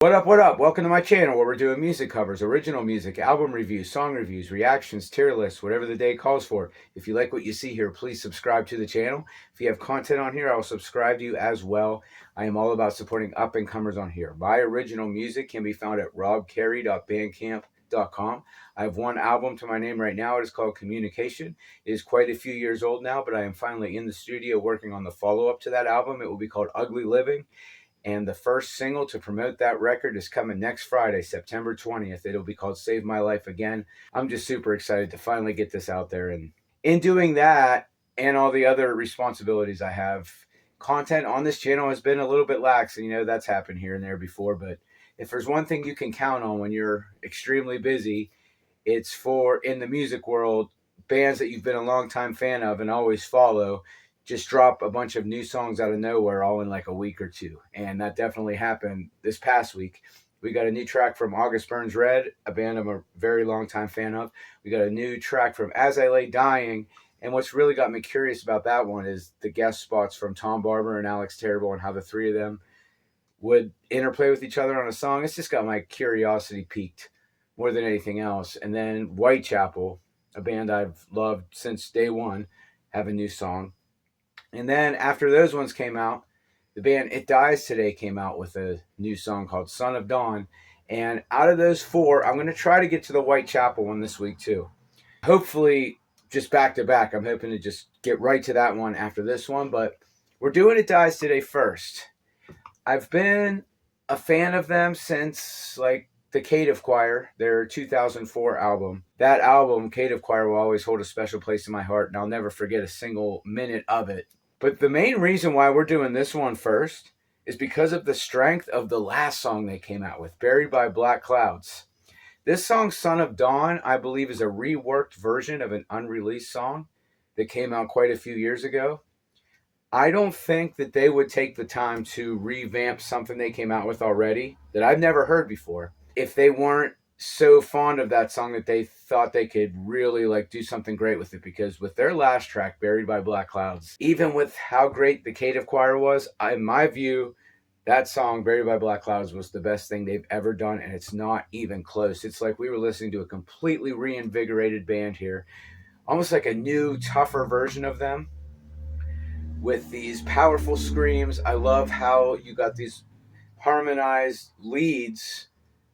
What up, what up? Welcome to my channel where we're doing music covers, original music, album reviews, song reviews, reactions, tier lists, whatever the day calls for. If you like what you see here, please subscribe to the channel. If you have content on here, I'll subscribe to you as well. I am all about supporting up-and-comers on here. My original music can be found at robcary.bandcamp.com. I have one album to my name right now. It is called Communication. It is quite a few years old now, but I am finally in the studio working on the follow-up to that album. It will be called Ugly Living. And the first single to promote that record is coming next Friday, September 20th. It'll be called Save My Life Again. I'm just super excited to finally get this out there. And in doing that and all the other responsibilities I have, content on this channel has been a little bit lax. And, you know, that's happened here and there before. But if there's one thing you can count on when you're extremely busy, it's for, in the music world, bands that you've been a long-time fan of and always follow just drop a bunch of new songs out of nowhere all in like a week or two. And that definitely happened this past week. We got a new track from August Burns Red, a band I'm a very long time fan of. We got a new track from As I Lay Dying. And what's really got me curious about that one is the guest spots from Tom Barber and Alex Terrible and how the three of them would interplay with each other on a song. It's just got my curiosity piqued more than anything else. And then Whitechapel, a band I've loved since day one, have a new song. And then after those ones came out, the band It Dies Today came out with a new song called Son of Dawn. And out of those four, I'm going to try to get to the Whitechapel one this week too. Hopefully just back to back. I'm hoping to just get right to that one after this one. But we're doing It Dies Today first. I've been a fan of them since like the Cave Choir, their 2004 album. That album, Cave Choir, will always hold a special place in my heart, and I'll never forget a single minute of it. But the main reason why we're doing this one first is because of the strength of the last song they came out with, Buried by Black Clouds. This song, Son of Dawn, I believe is a reworked version of an unreleased song that came out quite a few years ago. I don't think that they would take the time to revamp something they came out with already that I've never heard before if they weren't so fond of that song that they thought they could really like do something great with it. Because with their last track, Buried by Black Clouds, even with how great the Cave Choir was, in my view, that song, Buried by Black Clouds, was the best thing they've ever done, and it's not even close. It's like we were listening to a completely reinvigorated band here, almost like a new, tougher version of them with these powerful screams. I love how you got these harmonized leads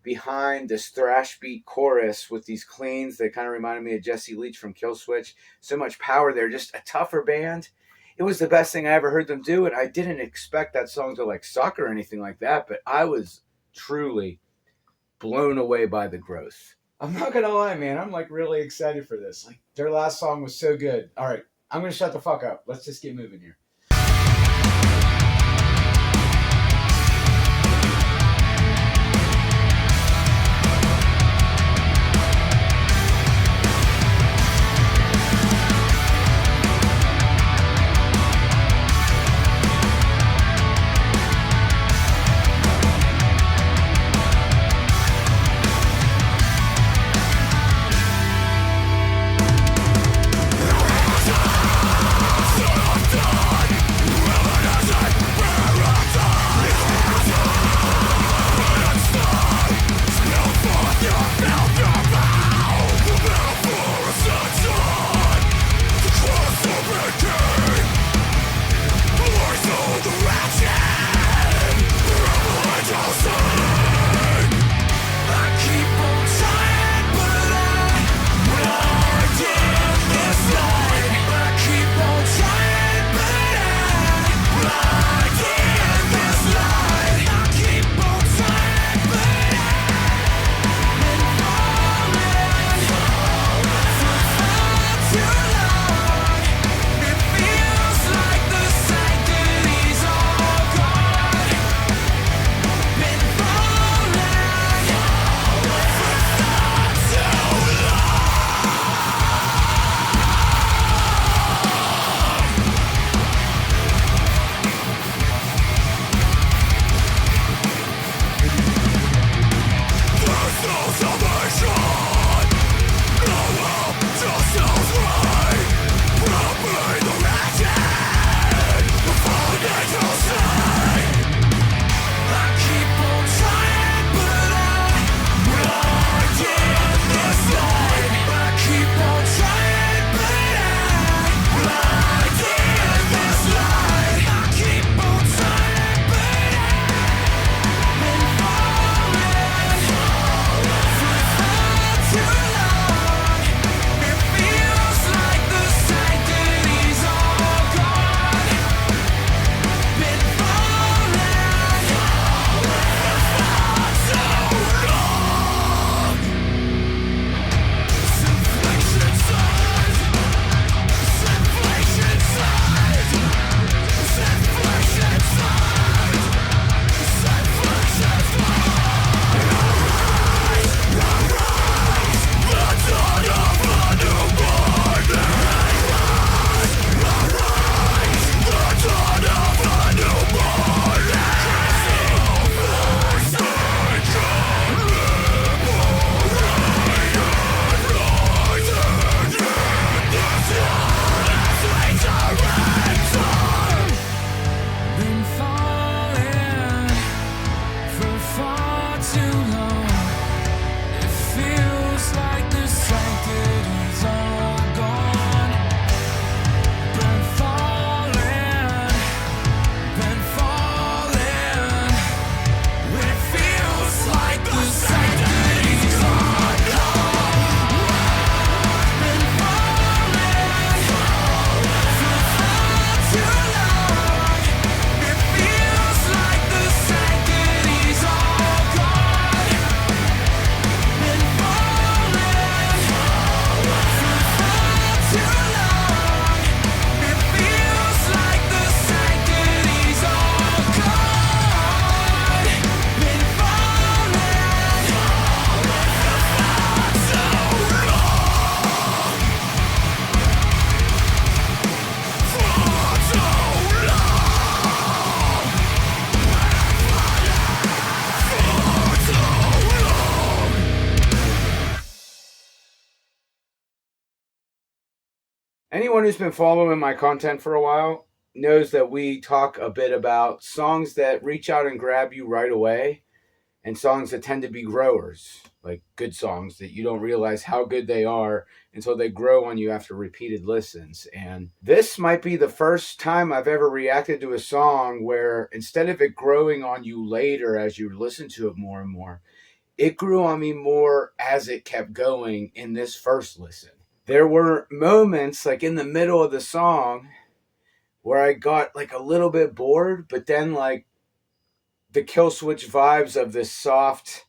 behind this thrash beat chorus with these cleans that kind of reminded me of Jesse Leach from Killswitch. So much power there, just a tougher band. It was the best thing I ever heard them do, and I didn't expect that song to like suck or anything like that, but I was truly blown away by the growth. I'm not gonna lie, man, I'm like really excited for this. Like their last song was so good. All right, I'm gonna shut the fuck up. Let's just get moving here. Die! too long. It feels like the sanctity's all gone. Been falling. It feels like the sanctity's all gone. Been falling for far too long. It feels like the sanctity's all gone. Been falling for far too long. It feels like the sanctity's all gone. Been falling for far too long. For too long. Anyone who's been following my content for a while knows that we talk a bit about songs that reach out and grab you right away, and songs that tend to be growers, like good songs that you don't realize how good they are until they grow on you after repeated listens. And this might be the first time I've ever reacted to a song where instead of it growing on you later as you listen to it more and more, it grew on me more as it kept going in this first listen. There were moments like in the middle of the song where I got like a little bit bored, but then like the kill switch vibes of this soft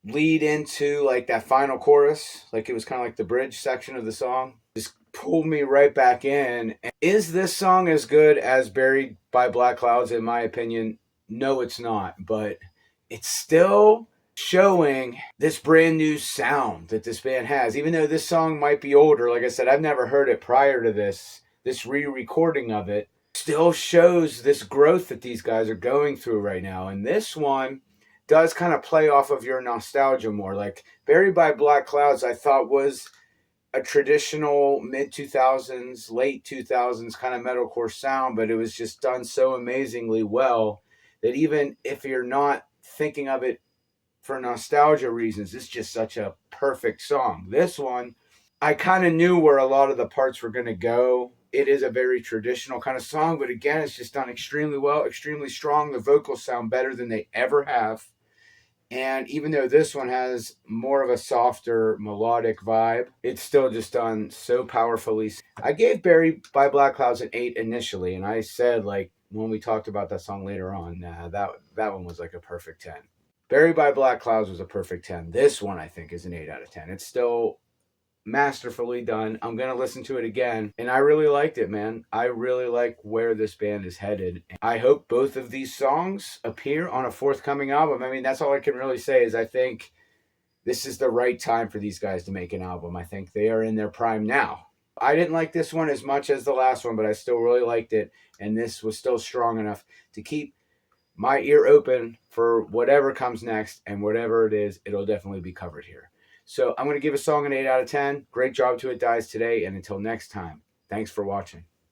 lead into like that final chorus, like it was kind of like the bridge section of the song, just pulled me right back in. Is this song as good as Buried by Black Clouds? In my opinion, no, it's not, but it's still showing this brand new sound that this band has. Even though this song might be older, like I said, I've never heard it prior to this re-recording of it, still shows this growth that these guys are going through right now. And this one does kind of play off of your nostalgia more. Like Buried by Black Clouds, I thought was a traditional mid-2000s, late 2000s kind of metalcore sound, but it was just done so amazingly well that even if you're not thinking of it for nostalgia reasons, it's just such a perfect song. This one, I kind of knew where a lot of the parts were going to go. It is a very traditional kind of song, but again, it's just done extremely well, extremely strong. The vocals sound better than they ever have. And even though this one has more of a softer melodic vibe, it's still just done so powerfully. I gave Buried by Black Clouds an 8 initially, and I said, like, when we talked about that song later on, that one was like a perfect 10. Buried by Black Clouds was a perfect 10. This one, I think, is an 8 out of 10. It's still masterfully done. I'm going to listen to it again, and I really liked it, man. I really like where this band is headed. I hope both of these songs appear on a forthcoming album. I mean, that's all I can really say is I think this is the right time for these guys to make an album. I think they are in their prime now. I didn't like this one as much as the last one, but I still really liked it, and this was still strong enough to keep my ear open for whatever comes next, and whatever it is, it'll definitely be covered here. So I'm going to give a song an 8 out of 10. Great job to It Dies today, and until next time, thanks for watching.